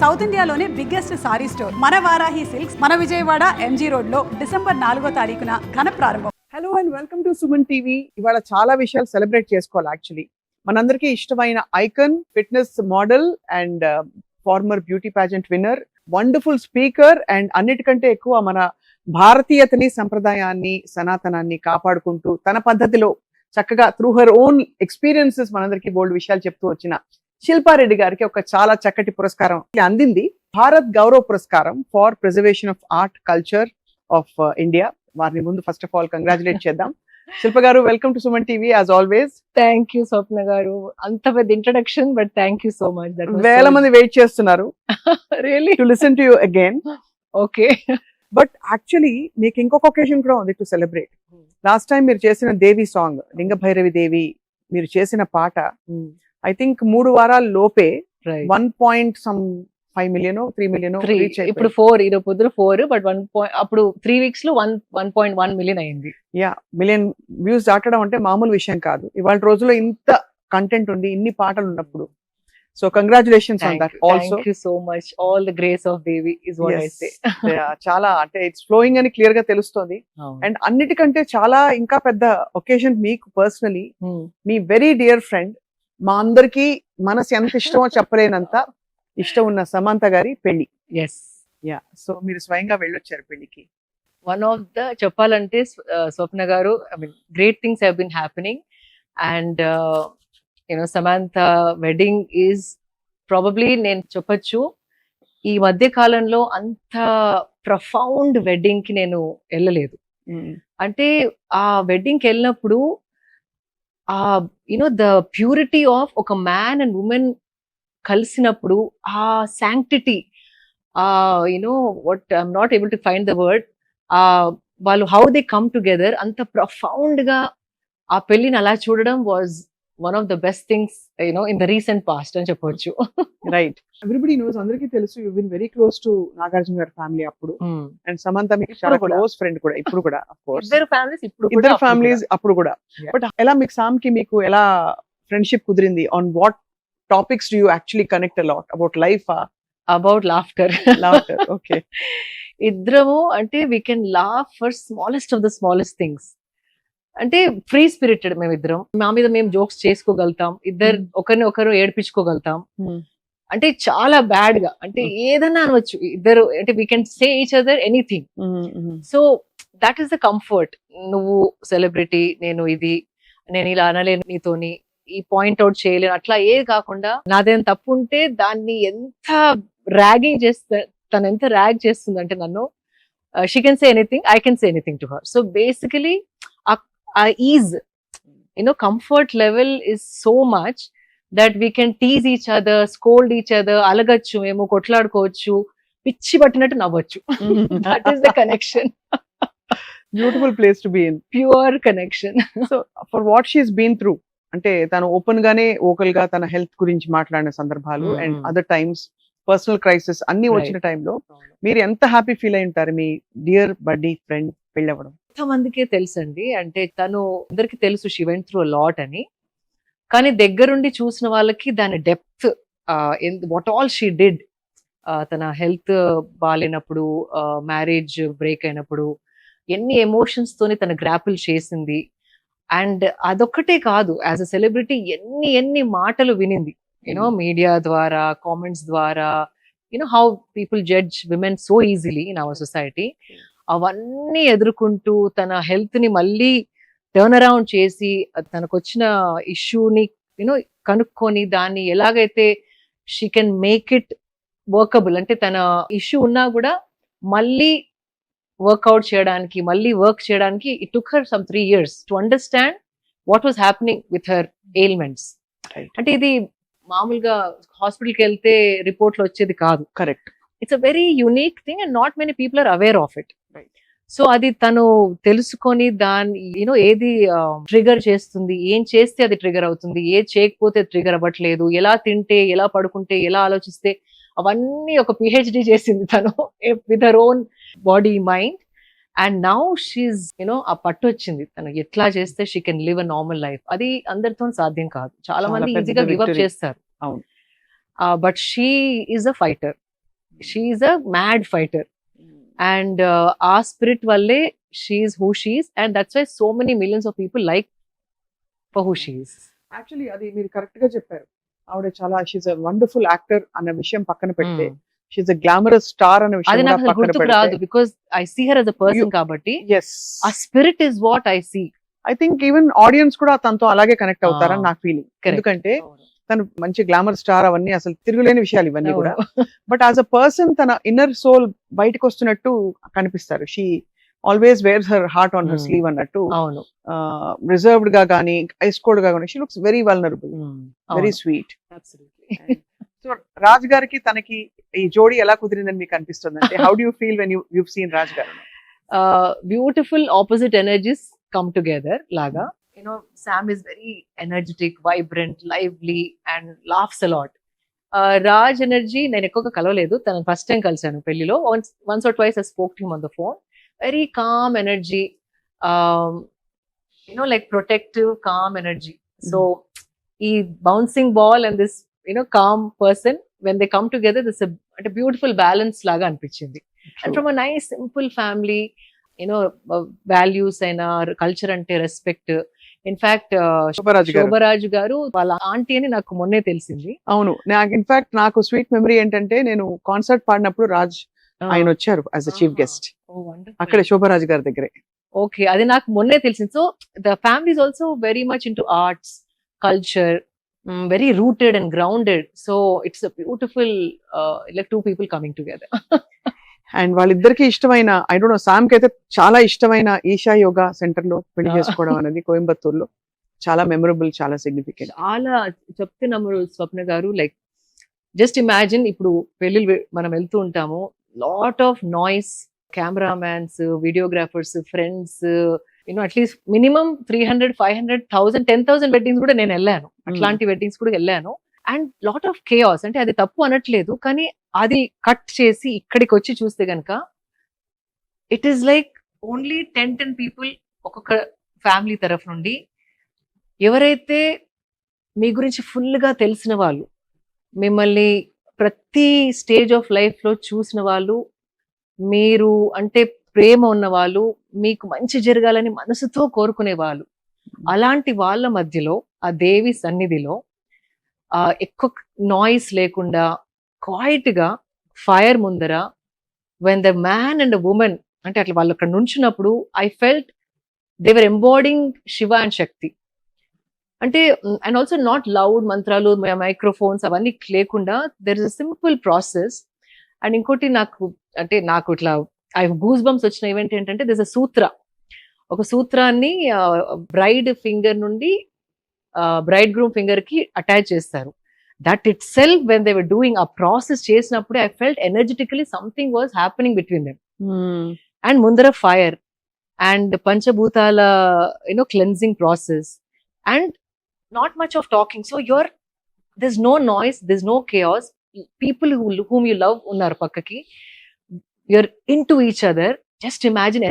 South ఇండియాలోనే biggest sorry store మన Varahi silks మన విజయవాడ ఎంజీ రోడ్ లో December 4వ తారీఖున ఘన ప్రారంభం. Hello and welcome to Suman TV. ఇవాళ చాలా విషయాలు సెలబ్రేట్ చేసుకోవాలి. యాక్చువల్లీ మనందరికీ ఇష్టమైన icon, fitness model and former beauty pageant winner, wonderful speaker and అన్నిటికంటే ఎక్కువ మన భారతీయతని, సంప్రదాయాన్ని, సనాతనాన్ని కాపాడుకుంటూ తన పద్ధతిలో చక్కగా త్రూ హర్ ఓన్ ఎక్స్పీరియన్సెస్ మనందరికీ బోల్డ్ విషయాలు చెప్తూ వచ్చిన శిల్పారెడ్డి గారికి ఒక చాలా చక్కటి పురస్కారం అందింది. భారత్ గౌరవ్ పురస్కారం for preservation of art culture of India. వారిని ముందు ఫస్ట్ ఆఫ్ ఆల్ కంగ్రాచులేట్ చేద్దాం. Shilpa garu, welcome to Suman TV as always. Thank you Swapna garu, అంత పెద్ద introduction, but thank you so much. వేల మంది వెయిట్ చేస్తున్నారు really to listen to you again. Okay, but actually మీకు ఇంకొక ఒకేషన్ కూడా ఉంది టు సెలబ్రేట్. లాస్ట్ టైం మీరు చేసిన దేవి సాంగ్, లింగ భైరవి దేవి, మీరు చేసిన పాట ఐ థింక్ 3 వారాల లోపే 1.5 million 3 million ఇప్పుడు 4 ఈరోజు పొద్దున 4, బట్ 1 అప్పుడు 3 weeks లో 1.1 million అయింది. యా, మిలియన్ వ్యూస్ దాటడం అంటే మామూలు విషయం కాదు. ఇవాళ రోజుల్లో ఇంత కంటెంట్ ఉంది, ఇన్ని పాటలు ఉన్నప్పుడు. So congratulations on that also. Thank you so much. All the grace of Devi is what I say. చాలా అంటే ఇట్స్ ఫ్లోయింగ్ అని క్లియర్ గా తెలుస్తోంది. అండ్ అన్నిటికంటే చాలా ఇంకా పెద్ద ఒకేషన్ మీకు పర్సనలీ, మీ వెరీ డియర్ ఫ్రెండ్, మా అందరికి మనసు ఎంత ఇష్టమో చెప్పలేనంత ఇష్టం ఉన్న సమంత గారి పెళ్లి. Yes, yeah. సో మీరు స్వయంగా వెళ్ళొచ్చారు పెళ్లికి. వన్ ఆఫ్ ద చెప్పాలంటే Swapna garu, I mean great things have been happening and Samantha wedding is probably, నేను చెప్పొచ్చు, ఈ మధ్య కాలంలో అంత ప్రొఫౌండ్ వెడ్డింగ్ కి నేను వెళ్ళలేదు. అంటే ఆ వెడ్డింగ్ కి వెళ్ళినప్పుడు ద ప్యూరిటీ ఆఫ్ ఒక మ్యాన్ అండ్ ఉమెన్ కలిసినప్పుడు, ఆ sanctity, what I'm not able to find the word, వాళ్ళు హౌ దే కమ్ టుగెదర్, అంత ప్రొఫౌండ్ గా ఆ పెళ్లిని అలా చూడడం was one of the best things in the recent past అని చెప్పొచ్చు. రైట్, ఎవ్రీబడి నోస్, అందరికీ తెలుసు, you been very close to Nagarjuna గారి ఫ్యామిలీ అప్పుడు, అండ్ సమంత మీకు చాలా క్లోజ్ ఫ్రెండ్ కూడా ఇప్పుడు కూడా. ఆఫ్ కోర్స్ ఇద్దరు ఫ్యామిలీస్ అప్పుడు కూడా. బట్ ఎలా మీకు సామ్ కి మీకు ఎలా ఫ్రెండ్షిప్ కుదిరింది? On what topics do you actually connect a lot? About life, about laughter. Okay. ఇద్దరము అంటే we can laugh for smallest of the smallest things. అంటే ఫ్రీ స్పిరిటెడ్ మేమిద్దరం. మా మీద మేము జోక్స్ చేసుకోగలుగుతాం, ఇద్దరు ఒకరిని ఒకరు ఏడిపించుకోగలుగుతాం. అంటే చాలా బ్యాడ్ గా, అంటే ఏదన్నా అనవచ్చు ఇద్దరు, అంటే we can say each other anything. So that is the comfort. నువ్వు సెలబ్రిటీ, నేను ఇది, నేను ఇలా అనలేను నీతోని, ఈ పాయింట్ అవుట్ చేయలేను, అట్లా ఏది కాకుండా నాదేం తప్పు ఉంటే దాన్ని ఎంత ర్యాగింగ్ చేస్తా, తను ఎంత ర్యాగ్ చేస్తుంది అంటే నన్ను, she can say anything, I can say anything to her. So basically ఆ is, comfort level is so much that we can tease each other, scold each other, అలగచ్చు, మేము కొట్లాడుకోవచ్చు, పిచ్చి పట్టినట్టు నవ్వచ్చు. That is the connection. Beautiful place to be in, pure connection. So for what she's been through, అంటే తను open గానే vocal గా తన హెల్త్ గురించి మాట్లాడిన సందర్భాలు, and other times personal crisis అన్ని వచ్చిన టైంలో మీరు ఎంత హ్యాపీ ఫీల్ అయి ఉంటారు మీ డియర్ బడ్డీ ఫ్రెండ్ పెళ్ళవడం? మందికే తెలుసండి, అంటే తను అందరికి తెలుసు she went through a lot అని, కానీ దగ్గరుండి చూసిన వాళ్ళకి దాని depth, what all she did, తన హెల్త్ బాగాలేనప్పుడు, మ్యారేజ్ బ్రేక్ అయినప్పుడు ఎన్ని ఎమోషన్స్ తోని తన గ్రాపిల్ చేసింది. అండ్ అదొక్కటే కాదు, యాజ్ అ సెలబ్రిటీ ఎన్ని మాటలు వినింది, మీడియా ద్వారా, కామెంట్స్ ద్వారా, how people judge women so easily in our society. అవన్నీ ఎదుర్కొంటూ తన హెల్త్ ని మళ్ళీ టర్న్ అరౌండ్ చేసి, తనకు వచ్చిన ఇష్యూని కనుక్కొని దాన్ని ఎలాగైతే she can make it workable, అంటే తన ఇష్యూ ఉన్నా కూడా మళ్ళీ వర్క్అవుట్ చేయడానికి, మళ్ళీ వర్క్ చేయడానికి, it took her some 3 years to understand what was happening with her ailments. అంటే ఇది మామూలుగా హాస్పిటల్కి వెళ్తే రిపోర్ట్లు వచ్చేది కాదు. Correct. It's a very unique thing and not many people are aware of it. So అది తను తెలుసుకొని దాన్ని ఏది ట్రిగర్ చేస్తుంది, ఏం చేస్తే అది ట్రిగర్ అవుతుంది, ఏది చేయకపోతే ట్రిగర్ అవ్వట్లేదు, ఎలా తింటే, ఎలా పడుకుంటే, ఎలా ఆలోచిస్తే, అవన్నీ ఒక పిహెచ్డి చేసింది తను with her own body mind. And now she ఆ పట్టు వచ్చింది, తను ఎట్లా చేస్తే she can live a normal life. అది అందరితో సాధ్యం కాదు, చాలా మంది ఈజీగా గివ్ అప్ చేస్తారు. But she is a fighter. She's a mad fighter and ఆ స్పిరిట్ వల్లే she's who she's and that's why so many millions of people like for who she's. Actually అది మీరు కరెక్ట్ గా చెప్పారు. ఆవిడ చాలా షీఈస్ అ వండర్ఫుల్ యాక్టర్ అన్న విషయం పక్కన పెడితే షీఈస్ అ గ్లామరస్ స్టార్ అనే అది విషయం నాకు కూడా పక్కన గుర్తుకు రాదు పెడితే because I see her as a person కాబట్టి ఎస్ ఆ spirit is what I see. I think even audience కూడా తనతో అలాగే కనెక్ట్ అవుతారని నాకు ఫీలింగ్. Correct. ఎందుకంటే తను మంచి గ్లామర్ స్టార్, అవన్నీ అసలు తిరుగులేని విషయాలు ఇవన్నీ కూడా. బట్ యాజ్ అ పర్సన్ తన ఇన్నర్ సోల్ బయటకు వస్తున్నట్టు కనిపిస్తారు. She always wears her heart on her sleeve అన్నట్టు, అవును రిజర్వ్డ్ గా కానీ ఐస్ కోల్డ్ గా కానీ she looks very vulnerable, very sweet. So Raj గారికి తనకి ఈ జోడీ ఎలా కుదిరిందని మీకు అనిపిస్తుంది? అంటే how do you feel when you seen Raj garu? Beautiful opposite energies come together లాగా. Sam is very energetic, vibrant, lively and laughs a lot. Raj energy నేను ఎక్కువగా కలవలేదు, తనని ఫస్ట్ టైం కలిసాను పెళ్లిలో. once or twice I spoke to him on the phone. Very calm energy, like protective, calm energy. So ఈ bouncing ball and this calm person, when they come together, this is a beautiful balance లాగా అనిపించింది. And from a nice simple family, values and our culture అంటే respect. In fact Shobha Raju గారు వాళ్ళ aunty అని నాకు మొన్నే తెలిసింది. అవును, నాకు ఇన్ఫాక్ట్ నాకు స్వీట్ మెమరీ ఏంటంటే నేను కాన్సర్ట్ పాడినప్పుడు రాజ్ ఆయన వచ్చారు యాజ్ అ చీఫ్ గెస్ట్ అక్కడ శోభరాజు గారి దగ్గరే. ఓకే, అది నాకు మొన్నే తెలిసింది. So the family is also very much into arts, culture, very rooted and grounded. So it's a beautiful like two people coming together. And వాళ్ళిద్దరికి ఇష్టమైన, ఐ డోంట్ నో, సామ్ కి అయితే చాలా ఇష్టమైన ఈషా యోగా సెంటర్ లో పెళ్లి చేసుకోవడం అనేది కోయంబత్తూరులో చాలా మెమరబుల్, చాలా సిగ్నిఫికెంట్. చాలా చెప్తున్నాము స్వప్న గారు. లైక్ జస్ట్ ఇమాజిన్, ఇప్పుడు పెళ్లిళ్ళు మనం వెళ్తూ ఉంటాము, lot of noise, cameramans, videographers, friends, at least minimum 300, 500, 1000, 10,000 weddings కూడా నేను వెళ్ళాను. అట్లాంటి వెడ్డింగ్స్ కూడా వెళ్ళాను. And lot of chaos. అంటే అది తప్పు అనట్లేదు, కానీ అది కట్ చేసి ఇక్కడికి వచ్చి చూస్తే గనక it is like only 10 people ఒక్కొక్క ఫ్యామిలీ తరఫు నుండి. ఎవరైతే మీ గురించి ఫుల్గా తెలిసిన వాళ్ళు, మిమ్మల్ని ప్రతి స్టేజ్ ఆఫ్ లైఫ్లో చూసిన వాళ్ళు, మీరు అంటే ప్రేమ ఉన్న వాళ్ళు, మీకు మంచి జరగాలని మనసుతో కోరుకునే వాళ్ళు, అలాంటి వాళ్ళ మధ్యలో ఆ దేవి సన్నిధిలో ఎక్కువ నాయిస్ లేకుండా క్వైట్ గా ఫైర్ ముందర, when the man and women అంటే అట్లా వాళ్ళు అక్కడ నుంచున్నప్పుడు I felt they were embodying Shiva and Shakti. అంటే అండ్ ఆల్సో నాట్ లౌడ్ మంత్రాలు, మైక్రోఫోన్స్ అవన్నీ లేకుండా there is a simple process. And ఇంకోటి నాకు ఇట్లా ఐ గూస్ బంప్స్ వచ్చిన ఈవెంట్ ఏంటంటే దిస్ అ సూత్ర. ఒక సూత్రాన్ని బ్రైడ్ ఫింగర్ నుండి బ్రైడ్ గ్రూమ్ ఫింగర్ కి అటాచ్ చేస్తారు. That itself when they were doing ఆ ప్రాసెస్ చేసినప్పుడు I felt ఎనర్జెటికలీ something was happening between them. And ముందర ఫైర్ అండ్ పంచభూతాల cleansing process and not much of talking. So there's no noise, there's no chaos. People whom you love ఉన్నారు పక్కకి, you're into each other. Just imagine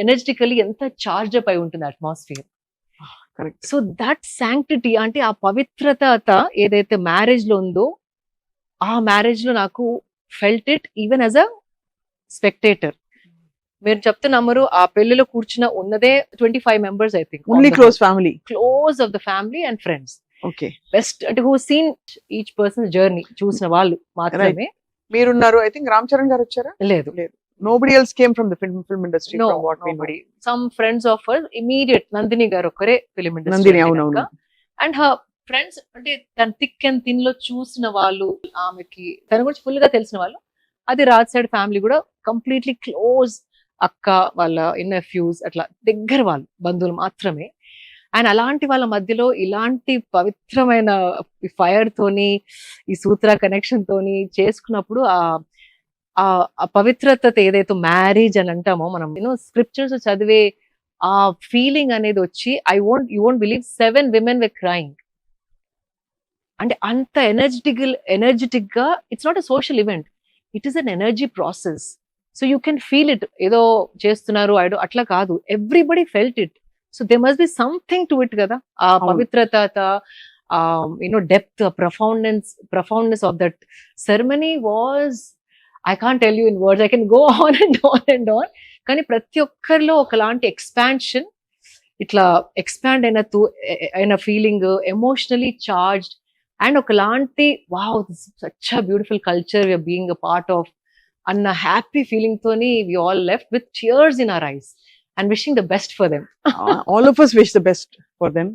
energetically ఎంత charge up అయి ఉంటుంది atmosphere. So that sanctity, అంటే ఆ పవిత్రత ఏదైతే marriage లో ఉందో, ఆ మ్యారేజ్ లో నాకు felt it even as a spectator. మీరు చెప్తున్నమ్మరు, ఆ పెళ్లిలో కూర్చున్న ఉన్నదే 25 members I think, only close family, close of the family and friends. Okay, best అంటే who seen each person journey చూసిన వాళ్ళు మాత్రమే. మీరున్నారు. ఐ థింక్ రామ్ చరణ్ గారు వచ్చారా? లేదు. Nobody else came from the film industry. No, from what nobody. Some friends of her, immediate Nandini garu okkare film industry. Nandini, avunu. And her friends, ante tan thick and thin lo chusina vallu, aameki tana gurinchi full ga telisina vallu, adi Raj side family kuda completely close, akka valla nephews atla deggara vallu, bandhuvulu maatrame. And అలాంటి వాళ్ళ మధ్యలో ఇలాంటి పవిత్రమైన fire తోని, ఈ సూత్ర connection తోని చేసుకున్నప్పుడు ఆ పవిత్రత ఏదైతే మ్యారేజ్ అని అంటామో మనం, స్క్రిప్చర్స్ చదివే ఆ ఫీలింగ్ అనేది వచ్చి, you won't believe 7 women were crying. అంటే అంత ఎనర్జెటిక్ గా, it's not a social event, it is an energy process. So you can feel it. ఏదో చేస్తున్నారు అట్లా కాదు, everybody felt it. So they must be something to it కదా. ఆ పవిత్రత, depth, profoundness of that ceremony was I can't tell you in words, I can go on and on and on. కానీ ప్రతి ఒక్కరిలో ఒకలాంటి ఎక్స్పాన్షన్, ఇట్లా expand అయిన feeling, emotionally charged, and ఒకలాంటి wow such a beautiful culture we're being a part of అన్న happy feeling తోని we all left with tears in our eyes and wishing the best for them. All of us wish the best for them.